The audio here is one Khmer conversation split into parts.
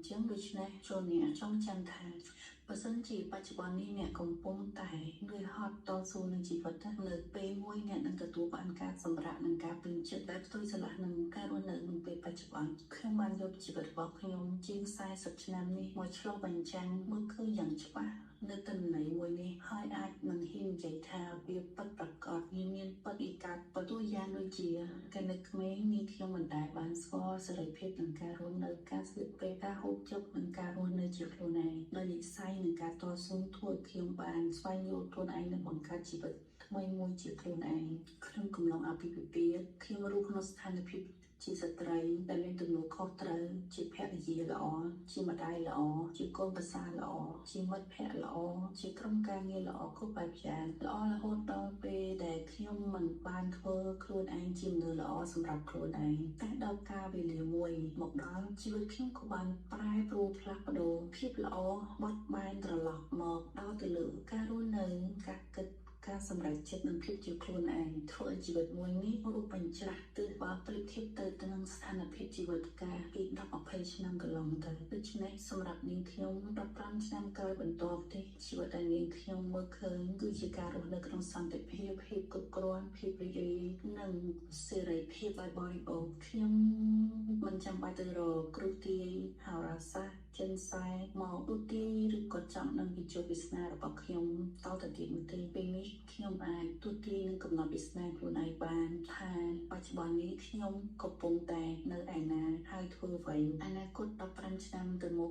ចឹងដូច្នេះចូលអ្នកចង់ចាំថាបើសិនជាបច្ចុប្បន្ននេះអ្នកកំពុងតែនឿយហត់តស៊ូនឹងជីវិតនៅពេលមួយអ្នកនឹងទទួលបានការសម្រាកនិងការពេញចិត្តដែលផ្ទុយស្រឡះនឹងការរស់នៅក្នុងពេលបច្ចុប្បន្នខ្ញុំបានយកជីវិតរបស់ខ្ញុំជាង40ឆ្នាំនេះមកឆ្លុះបញ្ចាំងមើលឃើញយ៉ាងច្បាស់នៅទិន្នន័យមួយនេះហើយអាចនឹងហ៊ាននិយាយថាវាពិតប្រាកដវាមានពិតពីកើតបទយ៉ាងដូចជាកាលនៅក្មេងនេះខ្ញុំមិនដែលបានស្គាល់សេរីភាពនឹងការរស់នៅការស្លៀកពាក់ការហូបចុកនិងការរស់នៅជាខ្លួនឯងដោយនិស្ស័យនឹងការតស៊ូធ្វើឲ្យខ្ញុំបានស្វែងយល់ខ្លួនឯងនិងបង្កើតជីវិតថ្មីមួយជាខ្លួនឯងក្នុងកំឡុងអាពាហ៍ពិពាហ៍ខ្ញុំរស់ក្នុងស្ថានភាពជាស្ត្រីដែលមានទំនួលខុសត្រូវជាភរិយាល្អជាម្ដាយល្អជាកូនប្រសារល្អជាមិត្តភក្តិល្អជាក្រុមការងារល្អគ្រប់បែបយ៉ាងល្អរហូតដល់ពេលដែលខ្ញុំមិនបានធ្វើខ្លួនឯងជាមនុស្សល្អសម្រាប់ខ្លួនឯងតែដល់កាលវេលាមួយមកដល់ជីវិតខ្ញុំក៏បានប្រែប្រួលផ្លាស់ប្ដូរភាពល្អបត់បែនត្រឡប់មកដល់ទៅលើការរស់នៅការគិតការសម្រេចចិត្តនិងភាពជាខ្លួនឯងធ្វើឲ្យជីវិតមួយនេះរូបបញ្ច្រាស់ទើបបើប្រៀបធៀបទៅនឹងស្ថានភាពជីវិតកាលពី10-20ឆ្នាំកន្លងទៅដូច្នេះសម្រាប់នាងខ្ញុំ15ឆ្នាំក្រោយបន្ទាប់ទេជីវិតដែលនាងខ្ញុំមើលឃើញគឺជាការរស់នៅក្នុងសន្តិភាពភាពគ្រប់គ្រាន់ភាពរីករាយនិងសេរីភាពឲ្យបរិបូរណ៍ខ្ញុំមិនចាំបាច់ទៅរកគ្រូទាយហោរាសាស្ត្រចិនសែមកទូទាយឬក៏ចង់ដឹងពីជោគវាសនារបស់ខ្ញុំតទៅទៀតនោះទេពេលនេះខ្ញុំអាចទូទាយនឹងកំណត់វាសនាខ្លួនឯងបានថាបច្ចុប្បន្ននេះខ្ញុំកំពុងតែនៅឯណាហើយធ្វើអ្វីអនាគត15ឆ្នាំទៅមុខ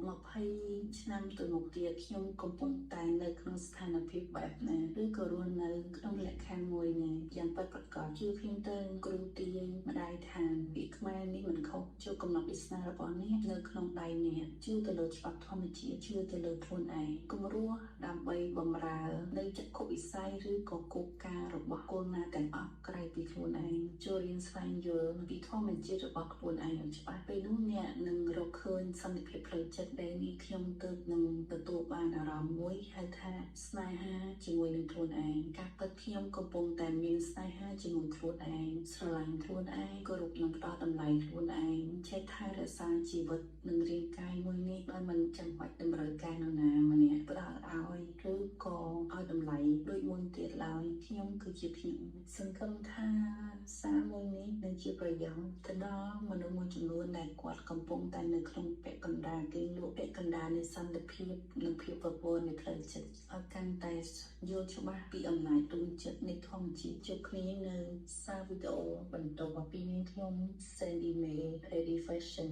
20ឆ្នាំទៅមុខទៀតខ្ញុំកំពុងតែនៅក្នុងស្ថានភាពបែបណាឬក៏រស់នៅក្នុងលក្ខខណ្ឌមួយណាយ៉ាងពិតប្រាកដជឿខ្ញុំទៅគ្រូទាយម្ដាយឋានពីខ្មែរនេះមិនខុសចូលកំណត់វាសនារបស់អ្នកនៅក្នុងដៃអ្នកជឿទៅលើច្បាប់ធម្មជាតិជឿទៅលើខ្លួនឯងគំរោះដើម្បីបំរើនៅចក្ខុវិស័យឬក៏គោលការណ៍របស់គោលណាទាំងអស់ក្រៅពីខ្លួនឯងចូលរៀនស្វែងយល់ពីធម្មជាតិរបស់ខ្លួនឯងឲ្យច្បាស់ពេលនោះអ្នកនឹងរកឃើញសន្តិភាពផ្លូវចិត្តដែលនេះខ្ញុំទើបនឹងទទួលបានអារម្មណ៍មួយហៅថាស្នេហាជាមួយនឹងខ្លួនឯងការពិតខ្ញុំកំពុងតែមានស្នេហាជាមួយខ្លួនឯងស្រឡាញ់ខ្លួនឯងគោរពនិងផ្ដល់តម្លៃខ្លួនឯងចេះថែរក្សាជីវិតនិងរាងកាយមួយនេះដោយមិនចាំបាច់តម្រូវការនរណាម្នាក់ផ្ដល់ឲ្យឬក៏ឲ្យតម្លៃដូចមុនទៀតឡើយខ្ញុំគឺជាខ្ញុំសង្ឃឹមថាសារមួយនេះនឹងជាប្រយោជន៍ទៅដល់មនុស្សមួយចំនួនដែលគាត់កំពុងតែនៅក្នុងពាក់កណ្ដាលគេលក់ពាក់កណ្ដាលនៃសន្តិភាពនិងភាពប្រព័ន្ធនៃផ្លូវចិត្តឲ្យកាន់តែយល់ច្បាស់ពីអំណាចទូនចិត្តនៃធម្មជាតិជួបគ្នានៅសារវីដេអូបន្តពីនាងខ្ញុំ Sandy May Ready Fashion